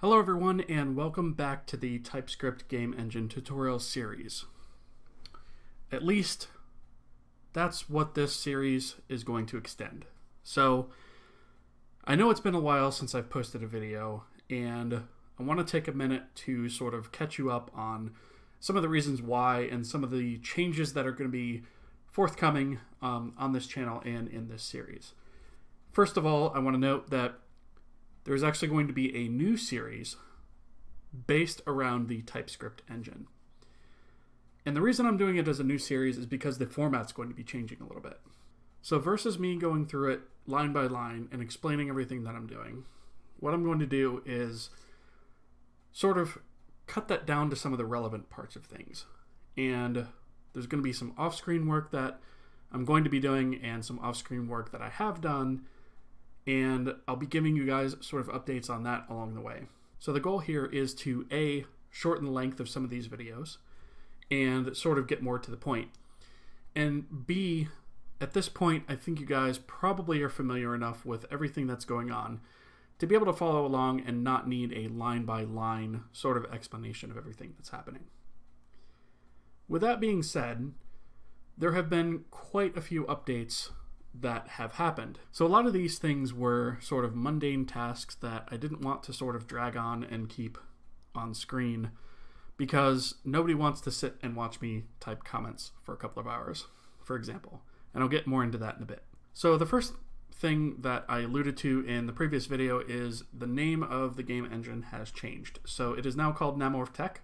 Hello everyone, and welcome back to the TypeScript Game Engine tutorial series. At least, that's what this series is going to extend. So, I know it's been a while since I've posted a video, and I want to take a minute to sort of catch you up on some of the reasons why and some of the changes that are going to be forthcoming on this channel and in this series. First of all, I want to note that there's actually going to be a new series based around the TypeScript engine. And the reason I'm doing it as a new series is because the format's going to be changing a little bit. So versus me going through it line by line and explaining everything that I'm doing, what I'm going to do is sort of cut that down to some of the relevant parts of things. And there's going to be some off-screen work that I'm going to be doing and some off-screen work that I have done, and I'll be giving you guys sort of updates on that along the way. So the goal here is to A, shorten the length of some of these videos and sort of get more to the point. And B, at this point, I think you guys probably are familiar enough with everything that's going on to be able to follow along and not need a line-by-line sort of explanation of everything that's happening. With that being said, there have been quite a few updates that have happened. So a lot of these things were sort of mundane tasks that I didn't want to sort of drag on and keep on screen because nobody wants to sit and watch me type comments for a couple of hours, for example. And I'll get more into that in a bit. So the first thing that I alluded to in the previous video is the name of the game engine has changed. So it is now called NamorvTech.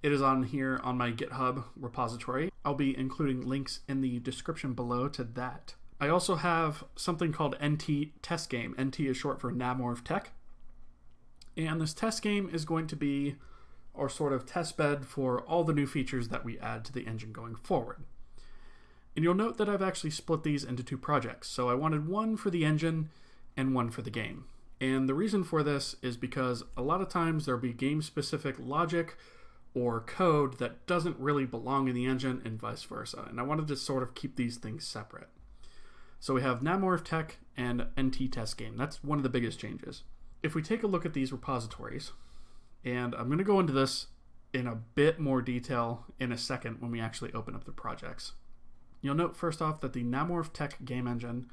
It is on here on my GitHub repository. I'll be including links in the description below to that. I also have something called NT Test Game. NT is short for NamorvTech. And this test game is going to be our sort of test bed for all the new features that we add to the engine going forward. And you'll note that I've actually split these into two projects. So I wanted one for the engine and one for the game. And the reason for this is because a lot of times there'll be game-specific logic or code that doesn't really belong in the engine and vice versa. And I wanted to sort of keep these things separate. So we have NamorvTech and NT Test Game. That's one of the biggest changes. If we take a look at these repositories, and I'm going to go into this in a bit more detail in a second when we actually open up the projects. You'll note first off that the NamorvTech game engine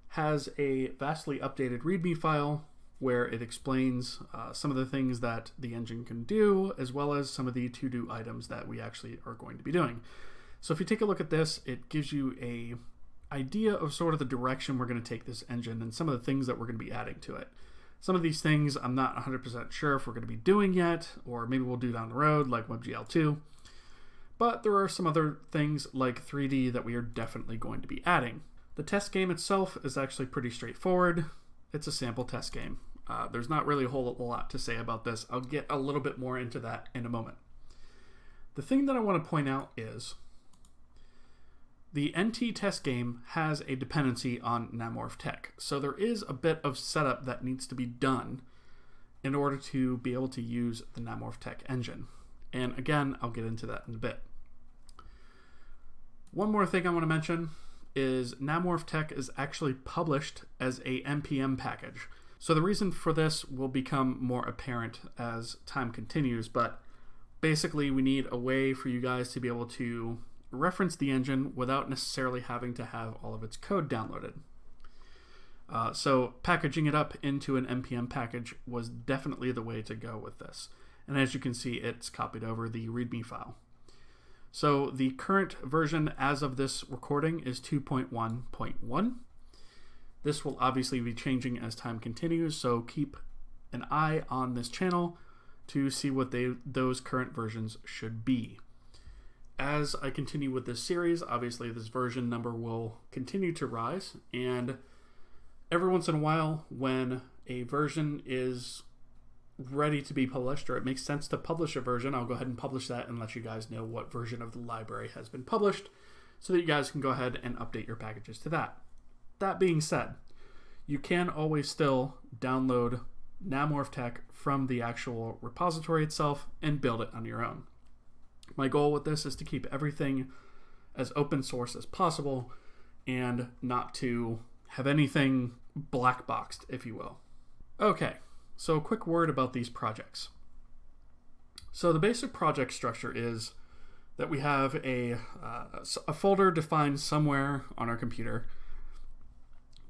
has a vastly updated README file where it explains some of the things that the engine can do, as well as some of the to-do items that we actually are going to be doing. So if you take a look at this, it gives you a idea of sort of the direction we're going to take this engine and some of the things that we're going to be adding to it. Some of these things I'm not 100% sure if we're going to be doing yet, or maybe we'll do down the road like WebGL 2. But there are some other things like 3D that we are definitely going to be adding. The test game itself is actually pretty straightforward. It's a sample test game. There's not really a whole lot to say about this. I'll get a little bit more into that in a moment. The thing that I want to point out is the NT test game has a dependency on NamorvTech. So there is a bit of setup that needs to be done in order to be able to use the NamorvTech engine. And again, I'll get into that in a bit. One more thing I want to mention is NamorvTech is actually published as a NPM package. So the reason for this will become more apparent as time continues, but basically we need a way for you guys to be able to reference the engine without necessarily having to have all of its code downloaded. So packaging it up into an NPM package was definitely the way to go with this. And as you can see, it's copied over the README file. So the current version as of this recording is 2.1.1. This will obviously be changing as time continues, so keep an eye on this channel to see what those current versions should be. As I continue with this series, obviously this version number will continue to rise, and every once in a while when a version is ready to be published, or it makes sense to publish a version, I'll go ahead and publish that and let you guys know what version of the library has been published so that you guys can go ahead and update your packages to that. That being said, you can always still download NamorvTech from the actual repository itself and build it on your own. My goal with this is to keep everything as open source as possible and not to have anything black boxed, if you will. Okay, So a quick word about these projects. So the basic project structure is that we have a folder defined somewhere on our computer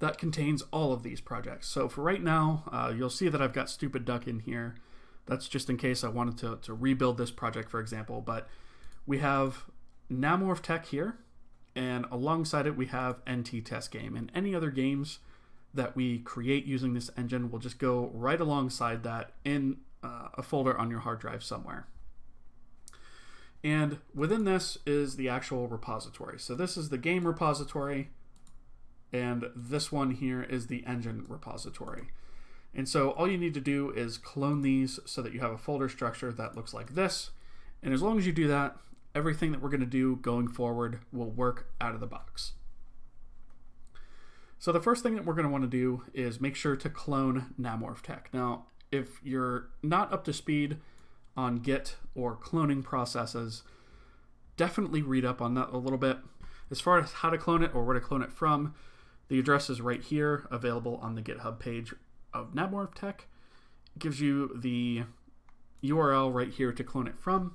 that contains all of these projects. So for right now, you'll see that I've got Stupid Duck in here. That's just in case I wanted to rebuild this project, for example. But we have NamorvTech here, and alongside it we have NT Test Game. And any other games that we create using this engine will just go right alongside that in a folder on your hard drive somewhere. And within this is the actual repository. So this is the game repository, and this one here is the engine repository. And so all you need to do is clone these so that you have a folder structure that looks like this. And as long as you do that, everything that we're going to do going forward will work out of the box. So the first thing that we're going to want to do is make sure to clone NamorvTech. Now, if you're not up to speed on Git or cloning processes, definitely read up on that a little bit. As far as how to clone it or where to clone it from, the address is right here, available on the GitHub page of NamorvTech. It gives you the URL right here to clone it from.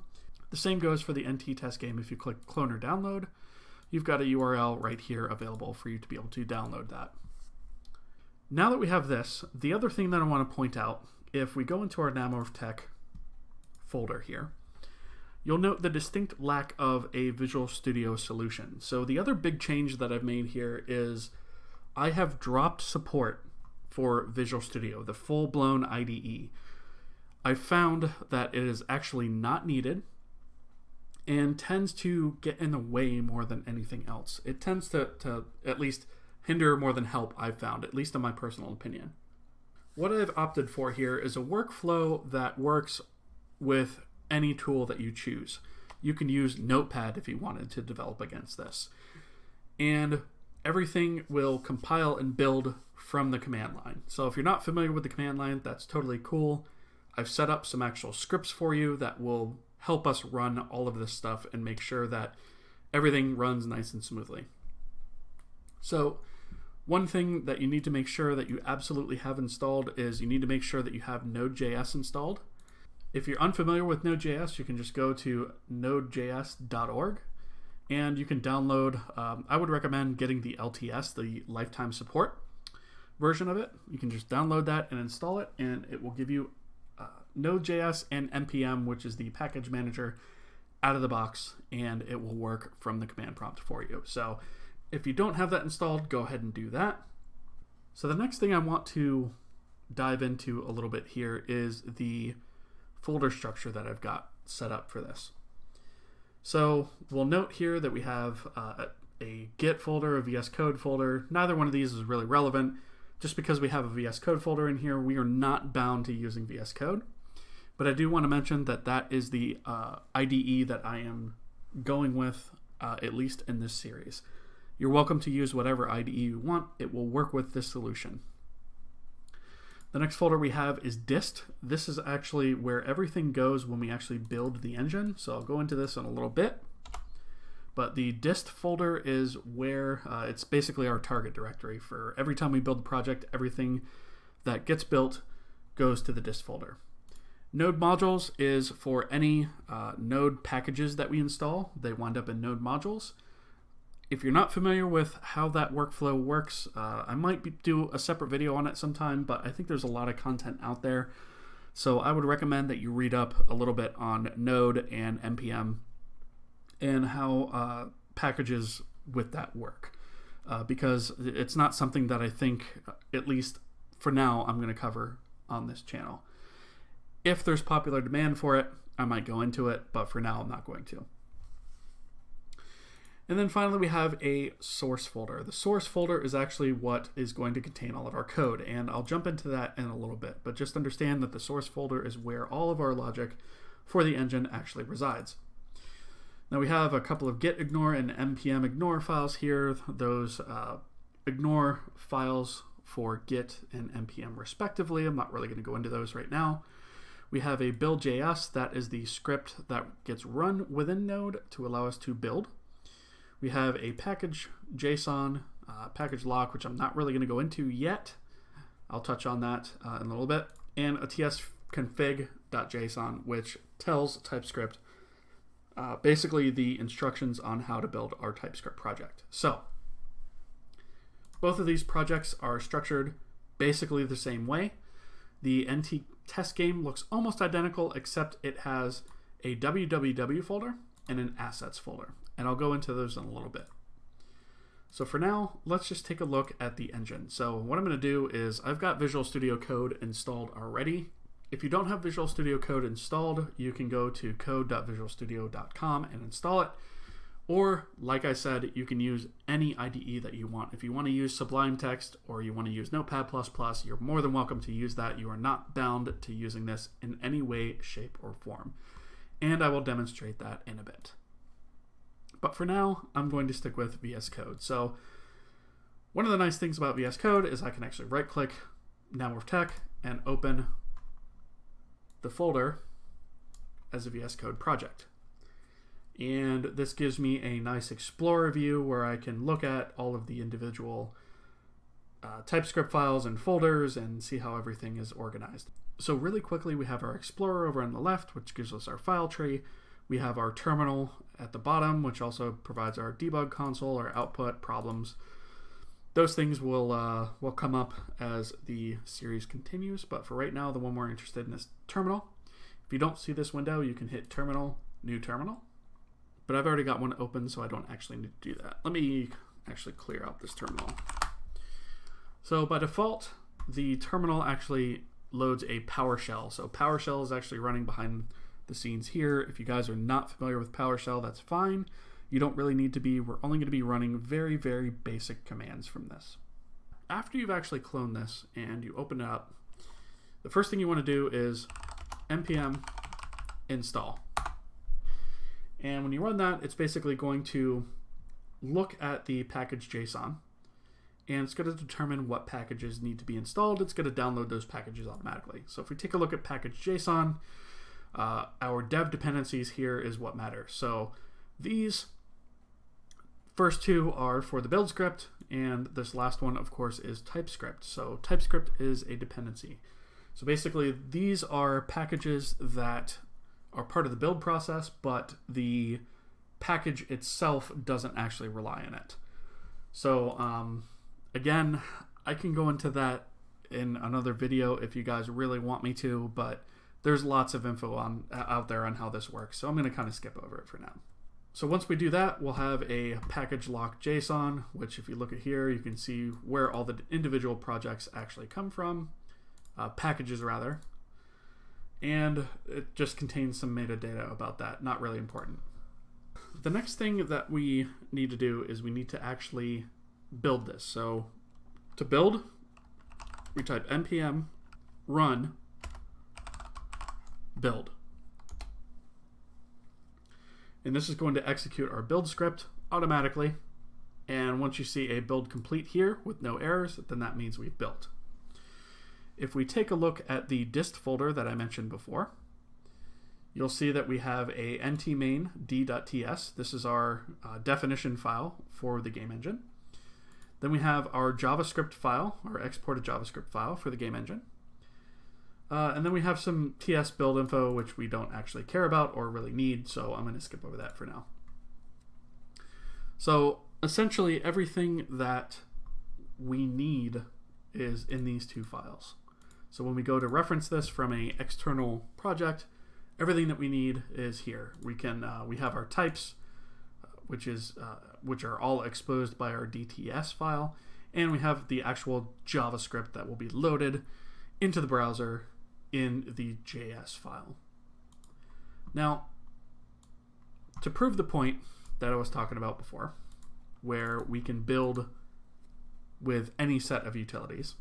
The same goes for the NT Test Game. If you click clone or download, you've got a URL right here available for you to be able to download that. Now that we have this, the other thing that I want to point out, if we go into our NamorvTech folder here, you'll note the distinct lack of a Visual Studio solution. So the other big change that I've made here is I have dropped support for Visual Studio, the full-blown IDE. I found that it is actually not needed and tends to get in the way more than anything else. It tends to at least hinder more than help, I've found, at least in my personal opinion. What I've opted for here is a workflow that works with any tool that you choose. You can use Notepad if you wanted to develop against this. And everything will compile and build from the command line. So if you're not familiar with the command line, that's totally cool. I've set up some actual scripts for you that will help us run all of this stuff and make sure that everything runs nice and smoothly. So one thing that you need to make sure that you absolutely have installed is you need to make sure that you have Node.js installed. If you're unfamiliar with Node.js, you can just go to nodejs.org and you can download, I would recommend getting the LTS, the lifetime support version of it. You can just download that and install it, and it will give you Node.js and NPM, which is the package manager, out of the box, and it will work from the command prompt for you. So if you don't have that installed, go ahead and do that. So the next thing I want to dive into a little bit here is the folder structure that I've got set up for this. So we'll note here that we have a Git folder, a VS Code folder. Neither one of these is really relevant. Just because we have a VS Code folder in here, we are not bound to using VS Code. But I do want to mention that that is the IDE that I am going with, at least in this series. You're welcome to use whatever IDE you want. It will work with this solution. The next folder we have is dist. This is actually where everything goes when we actually build the engine. So I'll go into this in a little bit. But the dist folder is where it's basically our target directory for every time we build a project. Everything that gets built goes to the dist folder. Node modules is for any node packages that we install. They wind up in node modules. If you're not familiar with how that workflow works, I might do a separate video on it sometime, but I think there's a lot of content out there. So I would recommend that you read up a little bit on Node and NPM and how packages with that work. Because it's not something that I think, at least for now, I'm going to cover on this channel. If there's popular demand for it, I might go into it, but for now I'm not going to. And then finally we have a source folder. The source folder is actually what is going to contain all of our code, and I'll jump into that in a little bit, but just understand that the source folder is where all of our logic for the engine actually resides. Now we have a couple of git ignore and npm ignore files here. Those ignore files for git and npm respectively. I'm not really going to go into those right now. We have a build.js, that is the script that gets run within Node to allow us to build. We have a package JSON, package lock, which I'm not really going to go into yet. I'll touch on that in a little bit. and a tsconfig.json, which tells TypeScript basically the instructions on how to build our TypeScript project. So both of these projects are structured basically the same way. The NT test game looks almost identical, except it has a www folder and an assets folder. And I'll go into those in a little bit. So for now, let's just take a look at the engine. So what I'm going to do is I've got Visual Studio Code installed already. If you don't have Visual Studio Code installed, you can go to code.visualstudio.com and install it. Or, like I said, you can use any IDE that you want. If you want to use Sublime Text or you want to use Notepad++, you're more than welcome to use that. You are not bound to using this in any way, shape, or form. And I will demonstrate that in a bit. But for now, I'm going to stick with VS Code. So one of the nice things about VS Code is I can actually right-click NamorvTech and open the folder as a VS Code project. And this gives me a nice Explorer view where I can look at all of the individual TypeScript files and folders and see how everything is organized. So really quickly, we have our Explorer over on the left, which gives us our file tree. We have our terminal at the bottom, which also provides our debug console, our output, problems. Those things will come up as the series continues, but for right now, the one we're interested in is terminal. If you don't see this window, you can hit terminal, new terminal. But I've already got one open, so I don't actually need to do that. Let me actually clear out this terminal. So by default, the terminal actually loads a PowerShell. So PowerShell is actually running behind the scenes here. If you guys are not familiar with PowerShell, that's fine. You don't really need to be. We're only going to be running very, very basic commands from this. After you've actually cloned this and you open it up, the first thing you want to do is npm install. And when you run that, it's basically going to look at the package JSON, and it's going to determine what packages need to be installed. It's going to download those packages automatically. So if we take a look at package JSON, our dev dependencies here is what matters. So these first two are for the build script, and this last one, of course, is TypeScript. So TypeScript is a dependency. So basically, these are packages that are part of the build process, but the package itself doesn't actually rely on it. So again, I can go into that in another video if you guys really want me to, but there's lots of info out there on how this works, so I'm going to kind of skip over it for now. So once we do that, we'll have a package lock JSON, which if you look at here, you can see where all the individual projects actually come from, packages rather. And it just contains some metadata about that, not really important. The next thing that we need to do is we need to actually build this. So to build, we type npm run build. And this is going to execute our build script automatically. And once you see a build complete here with no errors, then that means we've built. If we take a look at the dist folder that I mentioned before, you'll see that we have a ntmain d.ts. This is our definition file for the game engine. Then we have our JavaScript file, our exported JavaScript file for the game engine. And then we have some ts build info, which we don't actually care about or really need, so I'm going to skip over that for now. So essentially everything that we need is in these two files. So when we go to reference this from an external project, everything that we need is here. We have our types, which are all exposed by our DTS file, and we have the actual JavaScript that will be loaded into the browser in the JS file. Now, to prove the point that I was talking about before, where we can build with any set of utilities,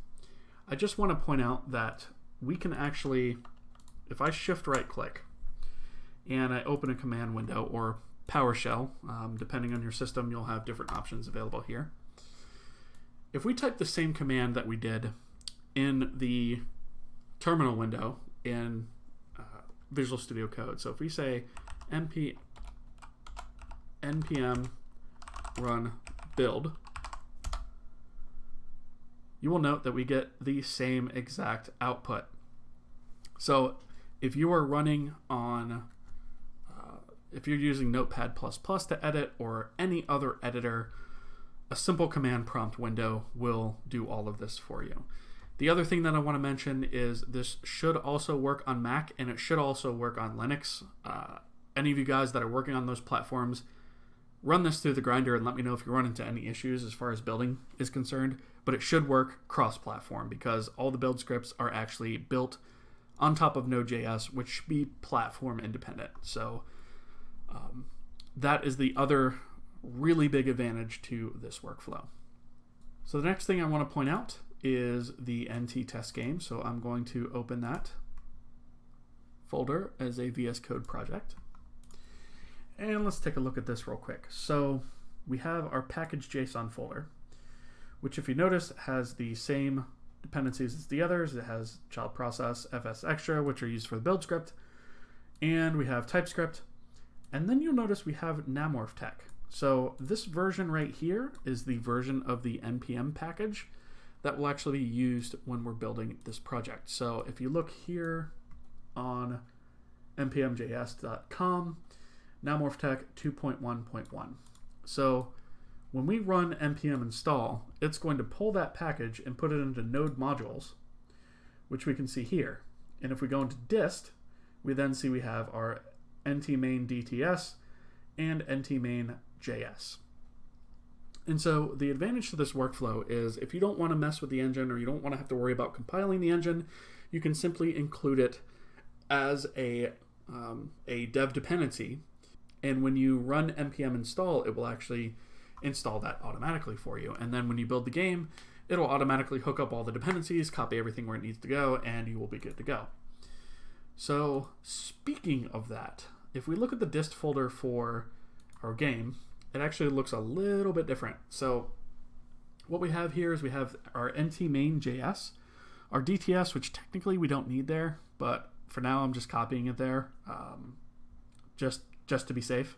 I just want to point out that we can actually, if I shift right click and I open a command window or PowerShell, depending on your system, you'll have different options available here. If we type the same command that we did in the terminal window in Visual Studio Code, so if we say npm run build, you will note that we get the same exact output. So if you are running on, if you're using Notepad++ to edit or any other editor, a simple command prompt window will do all of this for you. The other thing that I want to mention is this should also work on Mac, and it should also work on Linux. Any of you guys that are working on those platforms, run this through the grinder and let me know if you run into any issues as far as building is concerned. But it should work cross-platform because all the build scripts are actually built on top of Node.js, which should be platform independent. So that is the other really big advantage to this workflow. So the next thing I want to point out is the NT test game. So I'm going to open that folder as a VS Code project. And let's take a look at this real quick. So we have our package.json folder, which if you notice has the same dependencies as the others. It has child process, fs extra, which are used for the build script, and we have TypeScript. And then you'll notice we have NamorvTech. So this version right here is the version of the npm package that will actually be used when we're building this project. So if you look here on npmjs.com, NamorvTech 2.1.1. So when we run npm install, it's going to pull that package and put it into node modules, which we can see here. And if we go into dist, we then see we have our ntmain DTS and ntmain JS. And so the advantage to this workflow is if you don't want to mess with the engine or you don't want to have to worry about compiling the engine, you can simply include it as a dev dependency. And when you run npm install, it will actually install that automatically for you. And then when you build the game, it'll automatically hook up all the dependencies, copy everything where it needs to go, and you will be good to go. So speaking of that, if we look at the dist folder for our game, it actually looks a little bit different. So what we have here is we have our ntmain.js, our DTS, which technically we don't need there, but for now I'm just copying it there, just to be safe.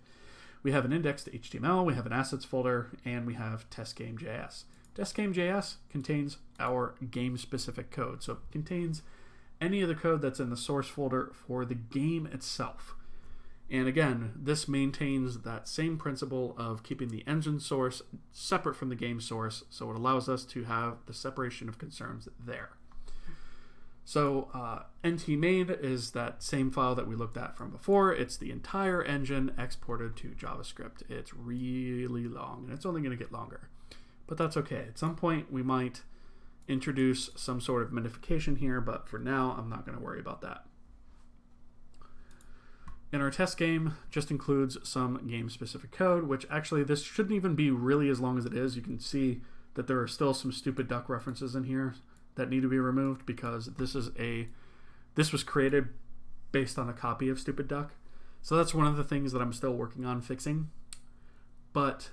We have an index.html, we have an assets folder, and we have testgame.js. Testgame.js contains our game-specific code, so it contains any of the code that's in the source folder for the game itself. And again, this maintains that same principle of keeping the engine source separate from the game source, so it allows us to have the separation of concerns there. So ntmain is that same file that we looked at from before. It's the entire engine exported to JavaScript. It's really long, and it's only going to get longer. But that's okay. At some point, we might introduce some sort of minification here, but for now, I'm not going to worry about that. And our test game just includes some game-specific code, which actually this shouldn't even be really as long as it is. You can see that there are still some stupid duck references in here that need to be removed because this was created based on a copy of Stupid Duck. So that's one of the things that I'm still working on fixing. But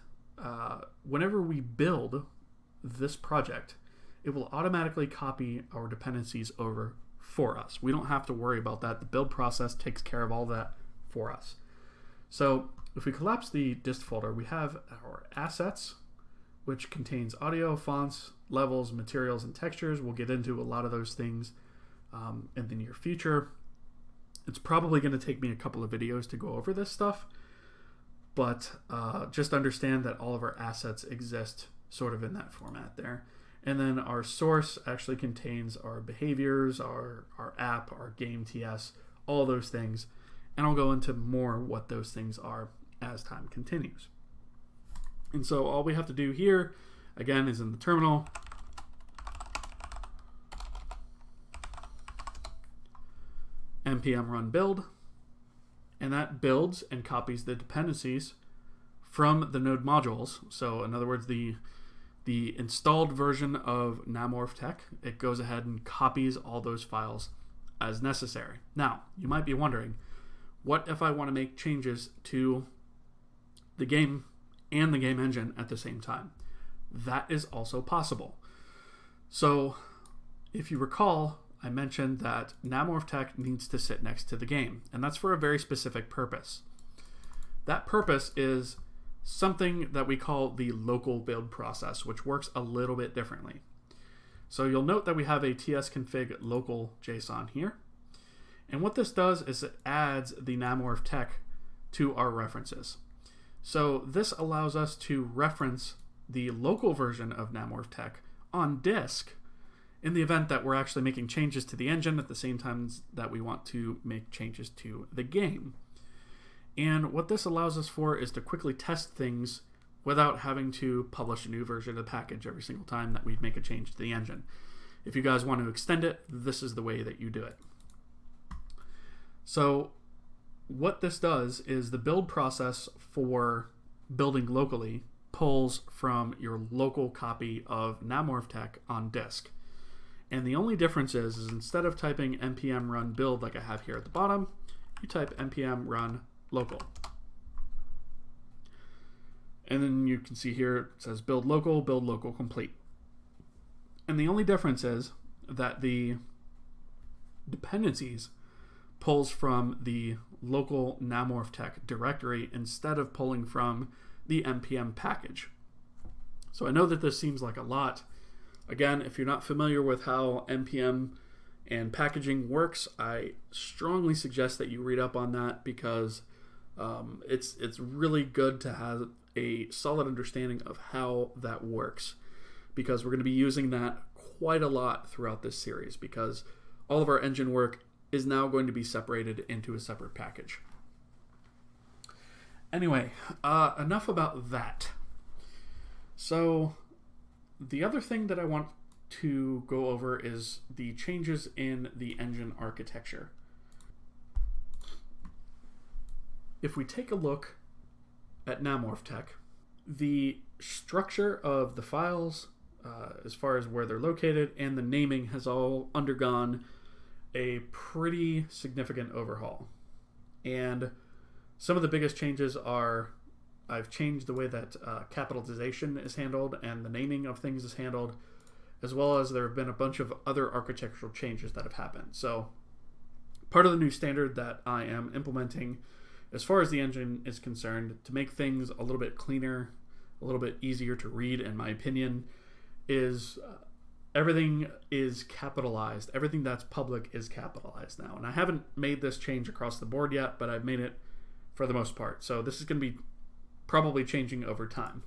whenever we build this project, it will automatically copy our dependencies over for us. We don't have to worry about that. The build process takes care of all that for us. So if we collapse the dist folder, we have our assets, which contains audio, fonts, levels, materials, and textures. We'll get into a lot of those things in the near future. It's probably going to take me a couple of videos to go over this stuff, but just understand that all of our assets exist sort of in that format there. And then our source actually contains our behaviors, our app, our game TS, all those things. And I'll go into more what those things are as time continues. And so all we have to do here, again, is in the terminal, npm run build, and that builds and copies the dependencies from the node modules. So in other words, the installed version of NamorvTech, it goes ahead and copies all those files as necessary. Now, you might be wondering, what if I want to make changes to the game and the game engine at the same time? That is also possible. So if you recall, I mentioned that NamorvTech needs to sit next to the game, and that's for a very specific purpose. That purpose is something that we call the local build process, which works a little bit differently. So you'll note that we have a tsconfig local JSON here, And what this does is it adds the NamorvTech to our references. So this allows us to reference the local version of NamorvTech on disk in the event that we're actually making changes to the engine at the same time that we want to make changes to the game. And what this allows us for is to quickly test things without having to publish a new version of the package every single time that we make a change to the engine. If you guys want to extend it, this is the way that you do it. So what this does is the build process for building locally pulls from your local copy of NamorvTech on disk. And the only difference is instead of typing npm run build like I have here at the bottom, you type npm run local. And then you can see here it says build local complete. And the only difference is that the dependencies pulls from the local NamorvTech directory instead of pulling from the npm package. So I know that this seems like a lot. Again, if you're not familiar with how npm and packaging works, I strongly suggest that you read up on that because it's really good to have a solid understanding of how that works, because we're going to be using that quite a lot throughout this series because all of our engine work is now going to be separated into a separate package. Anyway, enough about that. So the other thing that I want to go over is the changes in the engine architecture. If we take a look at NamorvTech, the structure of the files, as far as where they're located, and the naming has all undergone a pretty significant overhaul. And some of the biggest changes are I've changed the way that capitalization is handled and the naming of things is handled, as well as there have been a bunch of other architectural changes that have happened. So part of the new standard that I am implementing as far as the engine is concerned to make things a little bit cleaner, a little bit easier to read in my opinion, is everything is capitalized. Everything that's public is capitalized now. And I haven't made this change across the board yet, but I've made it for the most part. So this is going to be probably changing over time.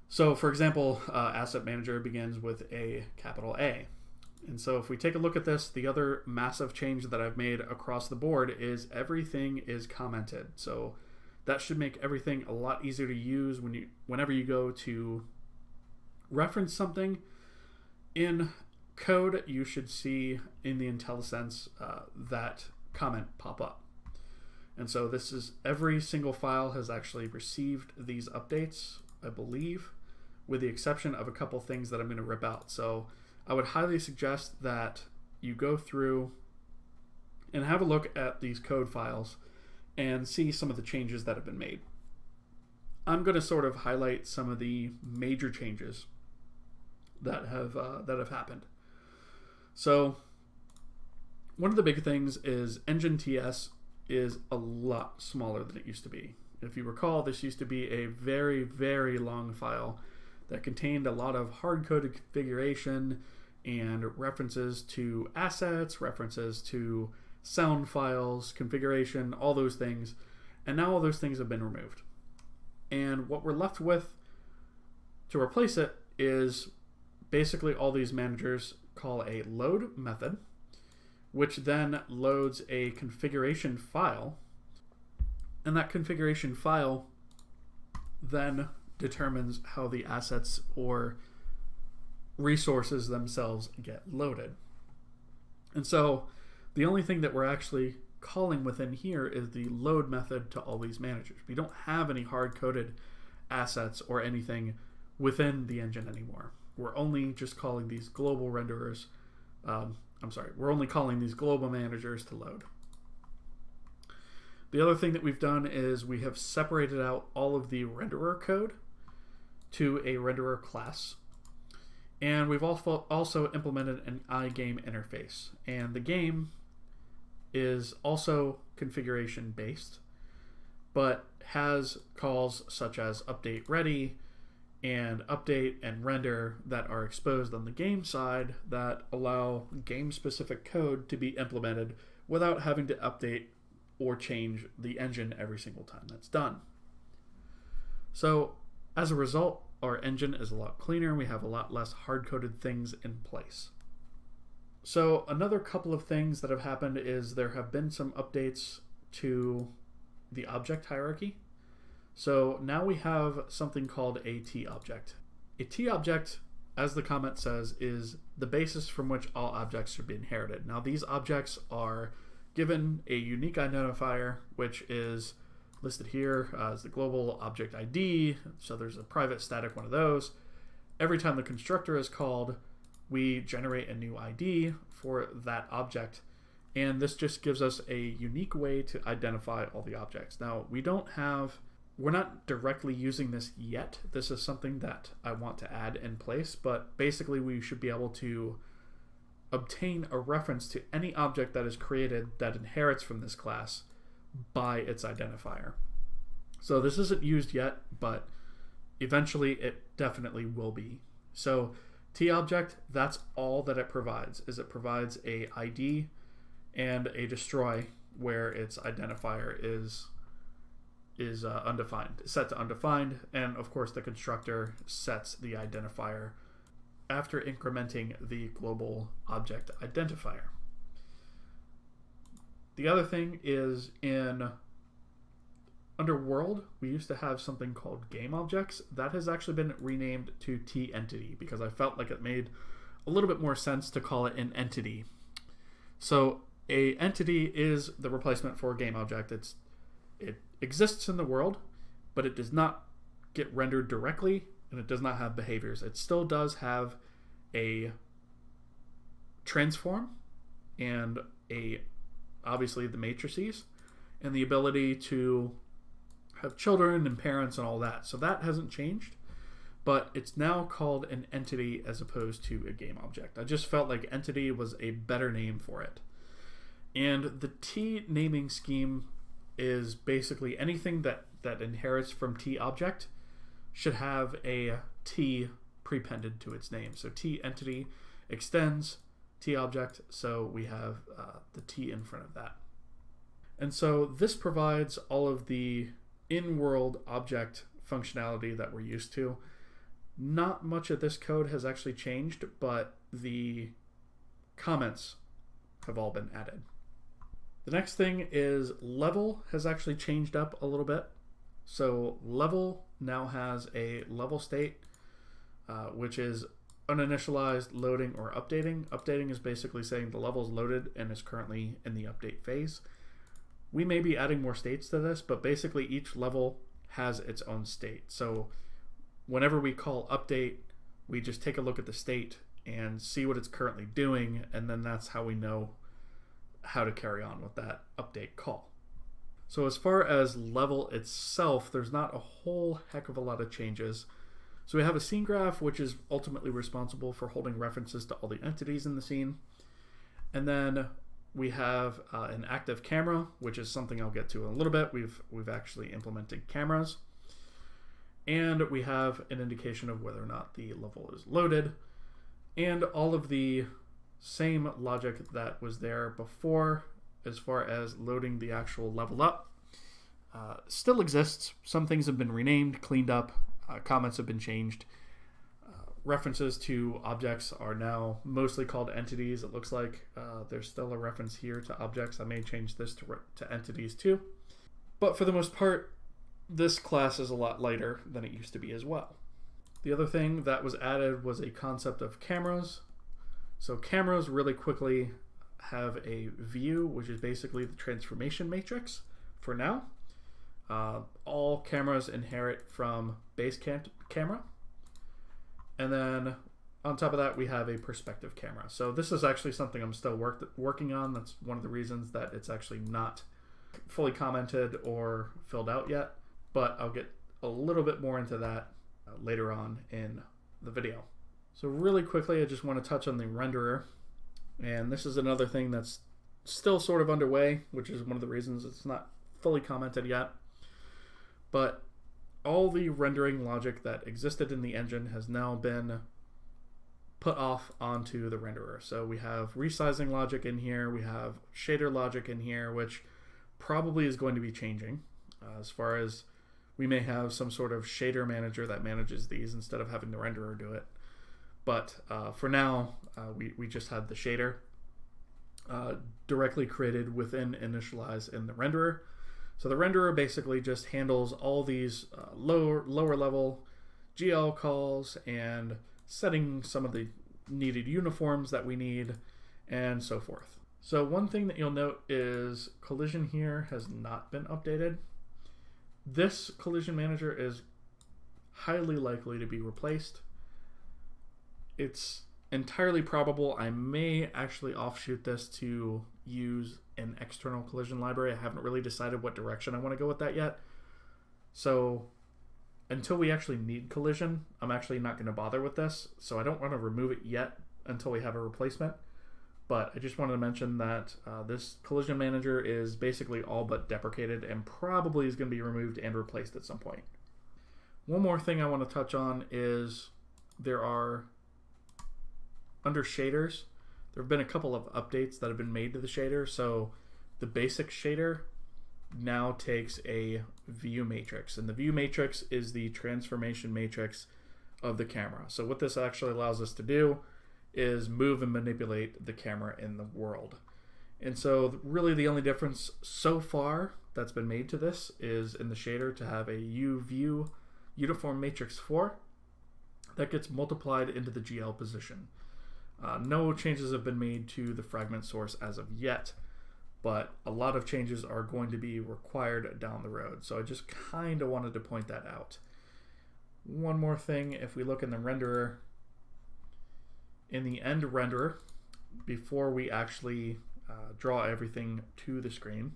So for example, Asset Manager begins with a capital A. And so if we take a look at this, the other massive change that I've made across the board is everything is commented. So that should make everything a lot easier to use whenever you go to reference something in code. You should see in the IntelliSense that comment pop up. And so this is every single file has actually received these updates, I believe, with the exception of a couple things that I'm going to rip out. So I would highly suggest that you go through and have a look at these code files and see some of the changes that have been made. I'm going to sort of highlight some of the major changes that have happened. So one of the big things is engine TS is a lot smaller than it used to be. If you recall, this used to be a very, very long file that contained a lot of hard-coded configuration and references to assets, references to sound files, configuration, all those things. And now all those things have been removed. And what we're left with to replace it is basically all these managers call a load method, which then loads a configuration file. And that configuration file then determines how the assets or resources themselves get loaded. And so the only thing that we're actually calling within here is the load method to all these managers. We don't have any hard-coded assets or anything within the engine anymore. We're only just calling these global renderers. We're only calling these global managers to load. The other thing that we've done is we have separated out all of the renderer code to a renderer class. And we've also implemented an iGame interface. And the game is also configuration based, but has calls such as update ready and update and render that are exposed on the game side that allow game specific code to be implemented without having to update or change the engine every single time that's done. So as a result, our engine is a lot cleaner. We have a lot less hard-coded things in place. So another couple of things that have happened is there have been some updates to the object hierarchy. So now we have something called a T-object. A T-object, as the comment says, is the basis from which all objects should be inherited. Now these objects are given a unique identifier, which is listed here as the global object ID. So there's a private static one of those. Every time the constructor is called, we generate a new ID for that object. And this just gives us a unique way to identify all the objects. Now we're not directly using this yet. This is something that I want to add in place, but basically we should be able to obtain a reference to any object that is created that inherits from this class by its identifier. So this isn't used yet, but eventually it definitely will be. So T-object, that's all that it provides, is it provides a ID and a destroy where its identifier is undefined, set to undefined, and of course the constructor sets the identifier after incrementing the global object identifier. The other thing is under world, we used to have something called game objects. That has actually been renamed to T entity because I felt like it made a little bit more sense to call it an entity. So a entity is the replacement for a game object. It exists in the world, but it does not get rendered directly, and it does not have behaviors. It still does have a transform and obviously the matrices and the ability to have children and parents and all that. So that hasn't changed, but it's now called an entity as opposed to a game object. I just felt like entity was a better name for it. And the T naming scheme is basically anything that inherits from T object should have a T prepended to its name. So T entity extends T object, so we have the T in front of that. And so this provides all of the in-world object functionality that we're used to. Not much of this code has actually changed, but the comments have all been added. The next thing is level has actually changed up a little bit. So level now has a level state, which is uninitialized, loading, or updating. Updating is basically saying the level is loaded and is currently in the update phase. We may be adding more states to this, but basically each level has its own state. So whenever we call update, we just take a look at the state and see what it's currently doing, and then that's how we know how to carry on with that update call. So as far as level itself, there's not a whole heck of a lot of changes. So we have a scene graph, which is ultimately responsible for holding references to all the entities in the scene. And then we have an active camera, which is something I'll get to in a little bit. We've actually implemented cameras. And we have an indication of whether or not the level is loaded. And all of the same logic that was there before as far as loading the actual level up still exists. Some things have been renamed, cleaned up, comments have been changed. References to objects are now mostly called entities. It looks like there's still a reference here to objects. I may change this to entities too. But for the most part, this class is a lot lighter than it used to be as well. The other thing that was added was a concept of cameras. So cameras really quickly have a view, which is basically the transformation matrix for now. All cameras inherit from base camera. And then on top of that, we have a perspective camera. So this is actually something I'm still working on. That's one of the reasons that it's actually not fully commented or filled out yet. But I'll get a little bit more into that later on in the video. So really quickly, I just want to touch on the renderer. And this is another thing that's still sort of underway, which is one of the reasons it's not fully commented yet. But all the rendering logic that existed in the engine has now been put off onto the renderer. So we have resizing logic in here, we have shader logic in here, which probably is going to be changing as far as we may have some sort of shader manager that manages these instead of having the renderer do it. But for now, we just had the shader directly created within initialize in the renderer. So the renderer basically just handles all these lower level GL calls and setting some of the needed uniforms that we need and so forth. So one thing that you'll note is collision here has not been updated. This collision manager is highly likely to be replaced. It's entirely probable I may actually offshoot this to use an external collision library. I haven't really decided what direction I want to go with that yet. So until we actually need collision, I'm actually not going to bother with this. So I don't want to remove it yet until we have a replacement. But I just wanted to mention that this collision manager is basically all but deprecated and probably is going to be removed and replaced at some point. One more thing I want to touch on is there are, under shaders, there have been a couple of updates that have been made to the shader. So the basic shader now takes a view matrix, and the view matrix is the transformation matrix of the camera. So what this actually allows us to do is move and manipulate the camera in the world. And so really the only difference so far that's been made to this is in the shader to have a U-view uniform matrix 4 that gets multiplied into the GL position. No changes have been made to the fragment source as of yet, but a lot of changes are going to be required down the road. So I just kind of wanted to point that out. One more thing, if we look in the renderer, in the end renderer, before we actually draw everything to the screen,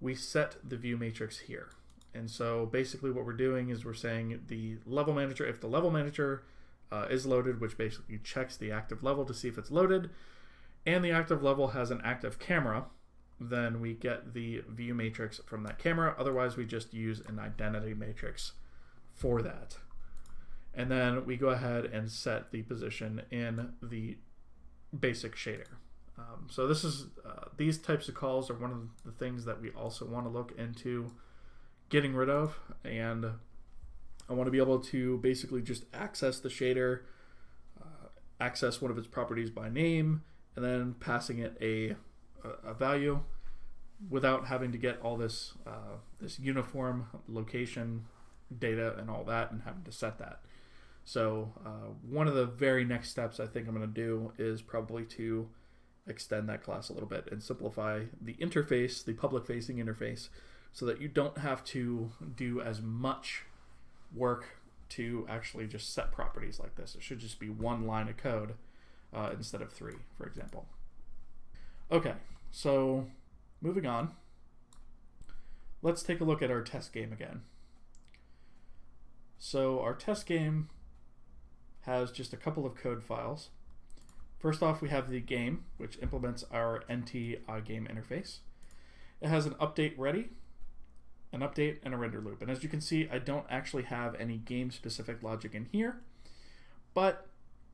we set the view matrix here. And so basically what we're doing is we're saying the level manager, if the level manager is loaded, which basically checks the active level to see if it's loaded, and the active level has an active camera, then we get the view matrix from that camera. Otherwise, we just use an identity matrix for that. And then we go ahead and set the position in the basic shader. So this is these types of calls are one of the things that we also want to look into getting rid of, and I want to be able to basically just access the shader, access one of its properties by name, and then passing it a value without having to get all this this uniform location data and all that and having to set that. So one of the very next steps I think I'm going to do is probably to extend that class a little bit and simplify the interface, the public facing interface, so that you don't have to do as much work to actually just set properties like this. It should just be one line of code instead of 3, for example. Okay, so moving on, let's take a look at our test game again. So our test game has just a couple of code files. First off, we have the game, which implements our NT game interface. It has an update ready, an update, and a render loop. And as you can see, I don't actually have any game-specific logic in here, but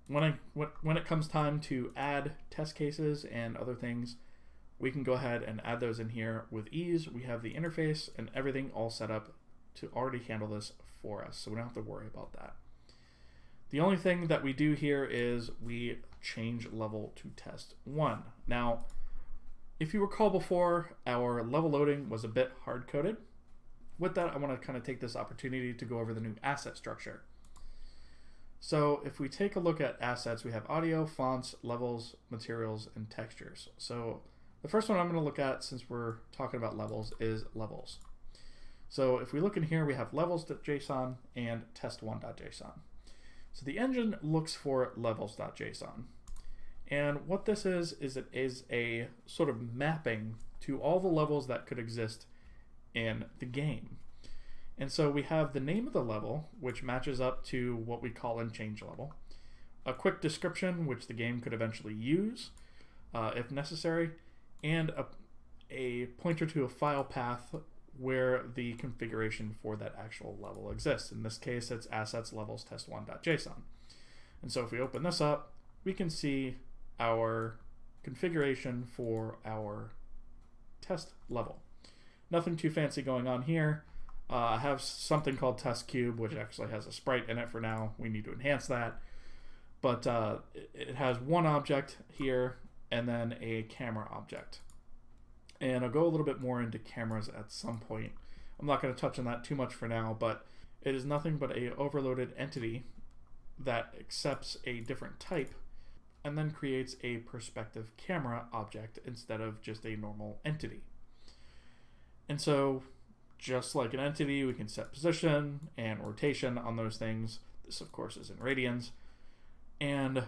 when it comes time to add test cases and other things, we can go ahead and add those in here with ease. We have the interface and everything all set up to already handle this for us, so we don't have to worry about that. The only thing that we do here is we change level to test 1. Now, if you recall before, our level loading was a bit hard-coded. With that, I want to kind of take this opportunity to go over the new asset structure. So if we take a look at assets, we have audio, fonts, levels, materials, and textures. So the first one I'm going to look at, since we're talking about levels, is levels. So if we look in here, we have levels.json and test1.json. So the engine looks for levels.json. And what this is it is a sort of mapping to all the levels that could exist in the game. And so we have the name of the level, which matches up to what we call in change level, a quick description, which the game could eventually use if necessary, and a pointer to a file path where the configuration for that actual level exists. In this case, it's assets levels test1.json. And so if we open this up, we can see our configuration for our test level. Nothing too fancy going on here. I have something called test cube, which actually has a sprite in it for now. We need to enhance that. But it has one object here and then a camera object. And I'll go a little bit more into cameras at some point. I'm not going to touch on that too much for now, but it is nothing but a overloaded entity that accepts a different type and then creates a perspective camera object instead of just a normal entity. And so, just like an entity, we can set position and rotation on those things. This, of course, is in radians. And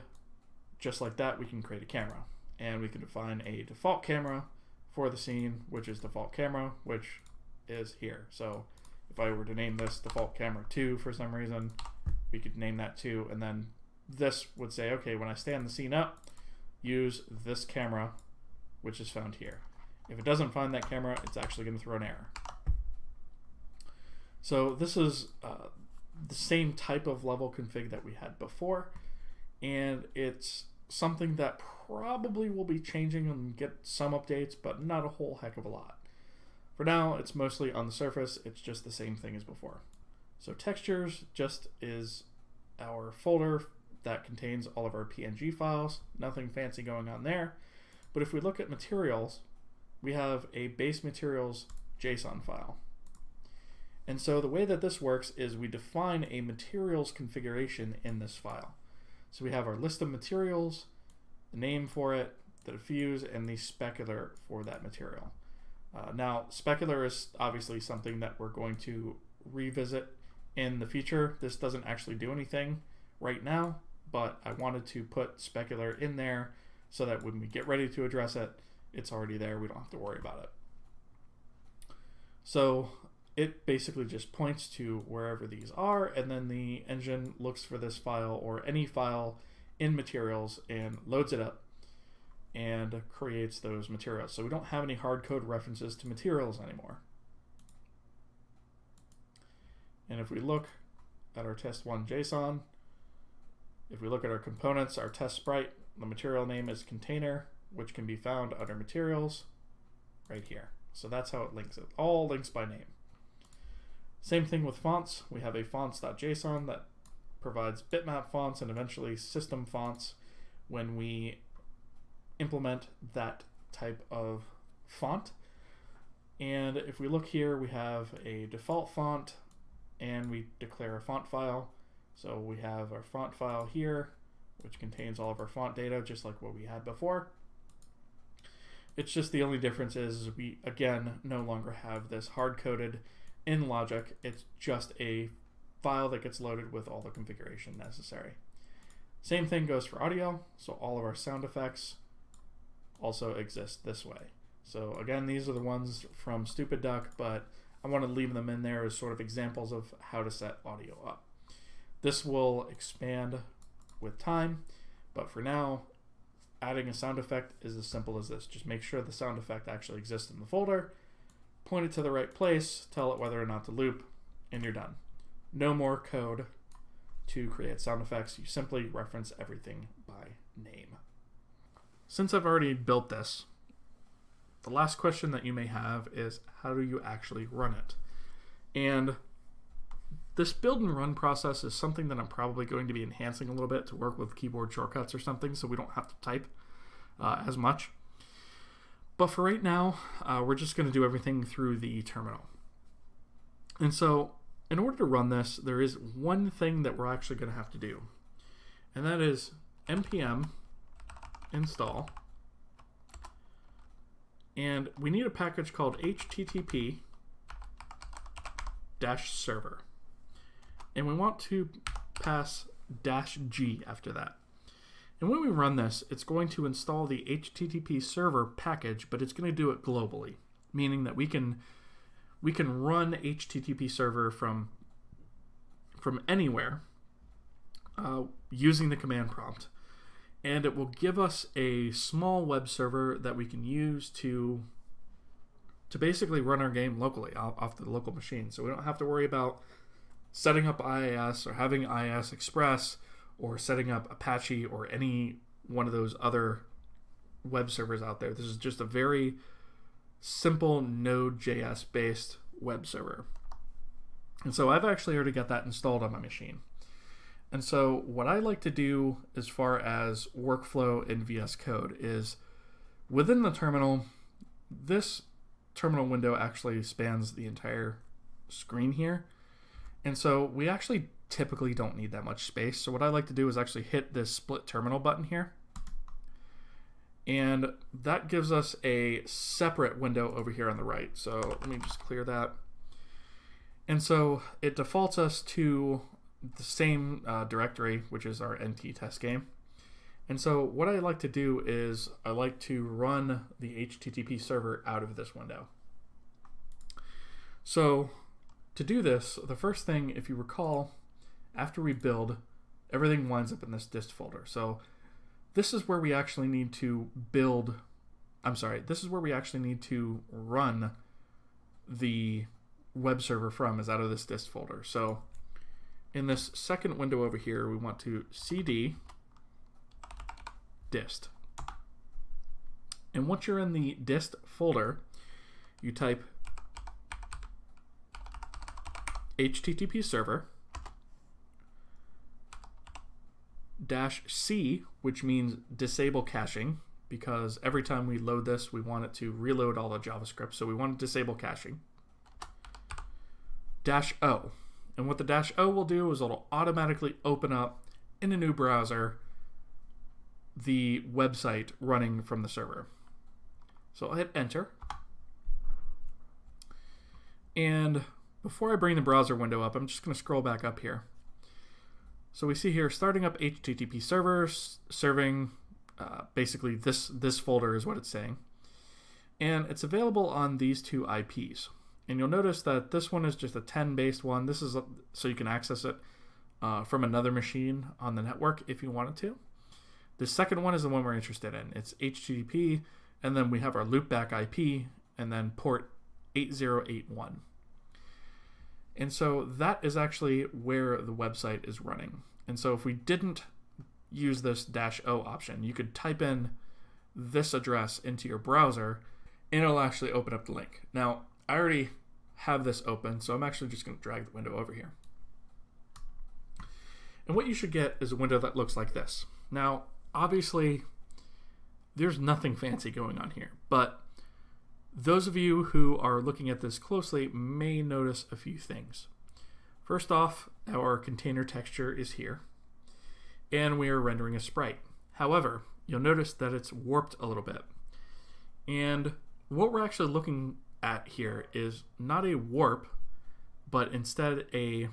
just like that, we can create a camera. And we can define a default camera for the scene, which is default camera, which is here. So if I were to name this default camera 2 for some reason, we could name that 2, and then this would say, okay, when I stand the scene up, use this camera, which is found here. If it doesn't find that camera, it's actually going to throw an error. So this is the same type of level config that we had before, and it's something that probably will be changing and get some updates, but not a whole heck of a lot. For now, it's mostly on the surface. It's just the same thing as before. So textures just is our folder that contains all of our PNG files. Nothing fancy going on there. But if we look at materials, we have a base materials JSON file. And so the way that this works is we define a materials configuration in this file. So we have our list of materials, the name for it, the diffuse, and the specular for that material. Now, specular is obviously something that we're going to revisit in the future. This doesn't actually do anything right now, but I wanted to put specular in there so that when we get ready to address it, it's already there. We don't have to worry about it. So it basically just points to wherever these are, and then the engine looks for this file or any file in materials and loads it up and creates those materials. So we don't have any hard code references to materials anymore. And if we look at our test1 JSON, if we look at our components, our test sprite, the material name is container, which can be found under materials right here. So that's how it links it. All links by name. Same thing with fonts. We have a fonts.json that provides bitmap fonts and eventually system fonts when we implement that type of font. And if we look here, we have a default font and we declare a font file. So we have our font file here, which contains all of our font data, just like what we had before. It's just the only difference is we, again, no longer have this hard-coded in logic. It's just a file that gets loaded with all the configuration necessary. Same thing goes for audio. So all of our sound effects also exist this way. So again, these are the ones from Stupid Duck, but I want to leave them in there as sort of examples of how to set audio up. This will expand with time, but for now, adding a sound effect is as simple as this. Just make sure the sound effect actually exists in the folder, point it to the right place, tell it whether or not to loop, and you're done. No more code to create sound effects. You simply reference everything by name. Since I've already built this, the last question that you may have is, how do you actually run it? And this build and run process is something that I'm probably going to be enhancing a little bit to work with keyboard shortcuts or something so we don't have to type as much. But for right now, we're just going to do everything through the terminal. And so in order to run this, there is one thing that we're actually going to have to do, and that is npm install. And we need a package called http-server. And we want to pass -g after that. And when we run this, it's going to install the HTTP server package, but it's going to do it globally, meaning that we can run HTTP server from anywhere using the command prompt. And it will give us a small web server that we can use to basically run our game locally off the local machine. So we don't have to worry about setting up IIS or having IIS Express or setting up Apache or any one of those other web servers out there. This is just a very simple Node.js based web server. And so I've actually already got that installed on my machine. And so what I like to do as far as workflow in VS Code is within the terminal, this terminal window actually spans the entire screen here. And so we actually typically don't need that much space. So what I like to do is actually hit this split terminal button here. And that gives us a separate window over here on the right. So let me just clear that. And so it defaults us to the same directory, which is our NT test game. And so what I like to do is I like to run the HTTP server out of this window. So to do this, the first thing, if you recall, after we build, everything winds up in this dist folder. So this is where we actually need to this is where we actually need to run the web server from, is out of this dist folder. So in this second window over here, we want to cd dist. And once you're in the dist folder, you type HTTP server -c, which means disable caching, because every time we load this, we want it to reload all the JavaScript. So we want to disable caching. -o. And what the -o will do is it'll automatically open up in a new browser the website running from the server. So I'll hit enter. And before I bring the browser window up, I'm just going to scroll back up here. So we see here, starting up HTTP servers, serving basically this folder is what it's saying. And it's available on these two IPs. And you'll notice that this one is just a 10 based one. This is so you can access it from another machine on the network if you wanted to. The second one is the one we're interested in. It's HTTP, and then we have our loopback IP, and then port 8081. And so that is actually where the website is running. And so if we didn't use this -o option, you could type in this address into your browser, and it'll actually open up the link. Now, I already have this open, so I'm actually just going to drag the window over here. And what you should get is a window that looks like this. Now, obviously, there's nothing fancy going on here, but those of you who are looking at this closely may notice a few things. First off, our container texture is here, and we are rendering a sprite. However, you'll notice that it's warped a little bit. And what we're actually looking at here is not a warp, but instead a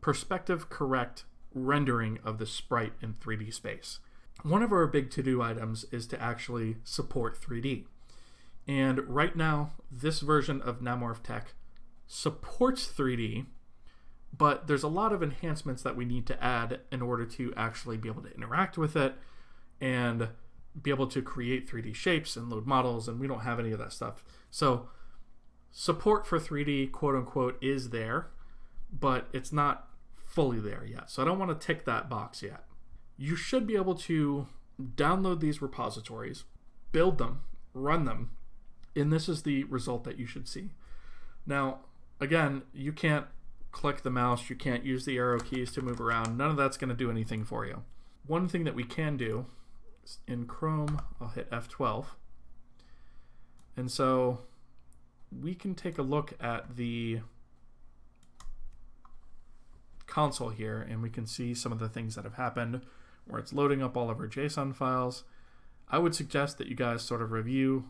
perspective correct rendering of the sprite in 3D space. One of our big to-do items is to actually support 3D. And right now, this version of NamorvTech supports 3D, but there's a lot of enhancements that we need to add in order to actually be able to interact with it and be able to create 3D shapes and load models, and we don't have any of that stuff. So support for 3D, quote unquote, is there, but it's not fully there yet. So I don't want to tick that box yet. You should be able to download these repositories, build them, run them, and this is the result that you should see. Now, again, you can't click the mouse, you can't use the arrow keys to move around. None of that's going to do anything for you. One thing that we can do is in Chrome, I'll hit F12. And so we can take a look at the console here, and we can see some of the things that have happened where it's loading up all of our JSON files. I would suggest that you guys sort of review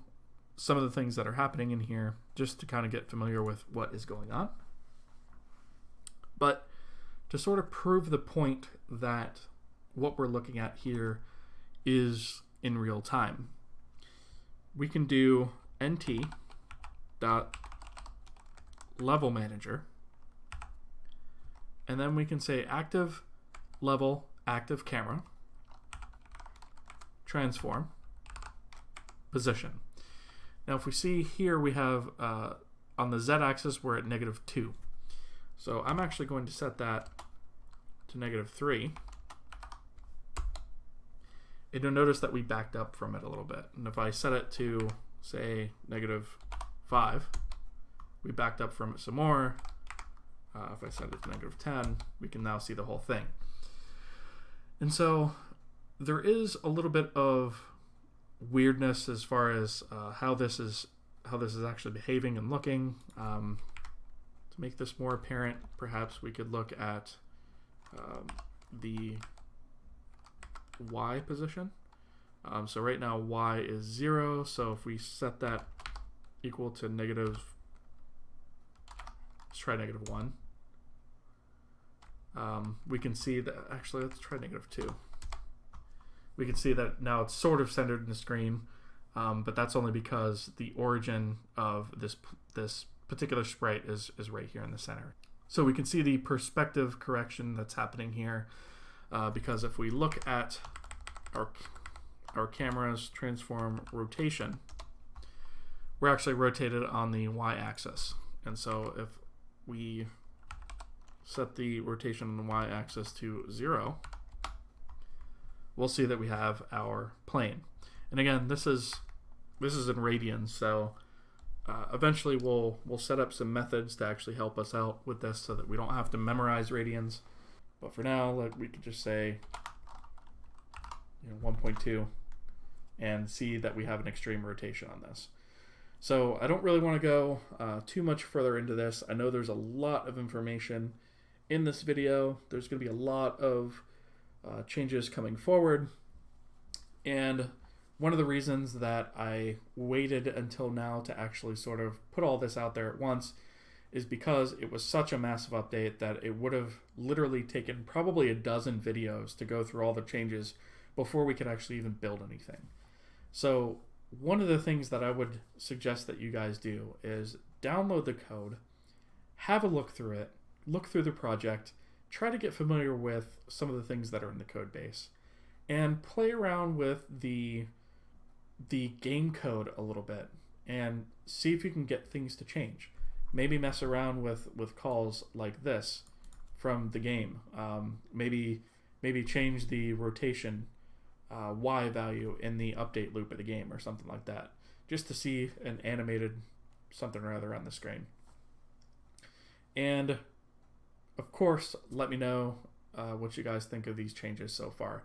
some of the things that are happening in here just to kind of get familiar with what is going on. But to sort of prove the point that what we're looking at here is in real time, we can do nt.level manager, and then we can say active level active camera transform position. Now if we see here, we have on the z-axis we're at -2. So I'm actually going to set that to -3. And you'll notice that we backed up from it a little bit. And if I set it to, say, -5, we backed up from it some more. If I set it to -10, we can now see the whole thing. And so there is a little bit of weirdness as far as how this is actually behaving and looking. To make this more apparent, perhaps we could look at the Y position. So right now Y is 0, so if we set that equal to let's try -1. We can see that, actually let's try -2. We can see that now it's sort of centered in the screen, but that's only because the origin of this particular sprite is right here in the center. So we can see the perspective correction that's happening here, because if we look at our camera's transform rotation, we're actually rotated on the y-axis. And so if we set the rotation on the y-axis to 0, we'll see that we have our plane. And again, this is in radians, so eventually we'll set up some methods to actually help us out with this so that we don't have to memorize radians. But for now, like, we could just say 1.2 and see that we have an extreme rotation on this. So I don't really want to go too much further into this. I know there's a lot of information in this video. There's going to be a lot of changes coming forward. And one of the reasons that I waited until now to actually sort of put all this out there at once is because it was such a massive update that it would have literally taken probably a dozen videos to go through all the changes before we could actually even build anything. So one of the things that I would suggest that you guys do is download the code, have a look through it, look through the project, try to get familiar with some of the things that are in the code base, and play around with the game code a little bit and see if you can get things to change. Maybe mess around with calls like this from the game. Maybe change the rotation Y value in the update loop of the game or something like that, just to see an animated something or other on the screen. And of course, let me know what you guys think of these changes so far.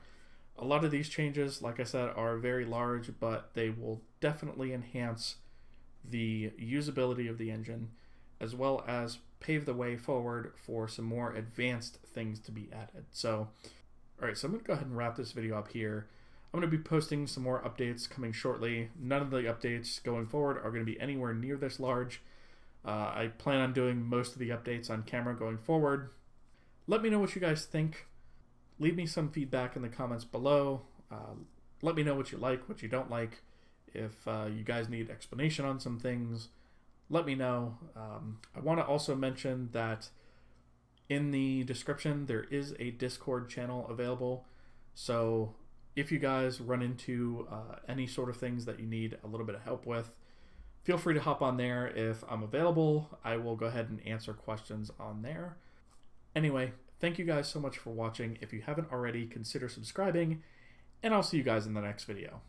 A lot of these changes, like I said, are very large, but they will definitely enhance the usability of the engine, as well as pave the way forward for some more advanced things to be added. So, all right, so I'm going to go ahead and wrap this video up here. I'm going to be posting some more updates coming shortly. None of the updates going forward are going to be anywhere near this large. I plan on doing most of the updates on camera going forward. Let me know what you guys think. Leave me some feedback in the comments below. Let me know what you like, what you don't like. If you guys need explanation on some things, let me know. I want to also mention that in the description there is a Discord channel available. So if you guys run into any sort of things that you need a little bit of help with, feel free to hop on there. If I'm available, I will go ahead and answer questions on there. Anyway, thank you guys so much for watching. If you haven't already, consider subscribing, and I'll see you guys in the next video.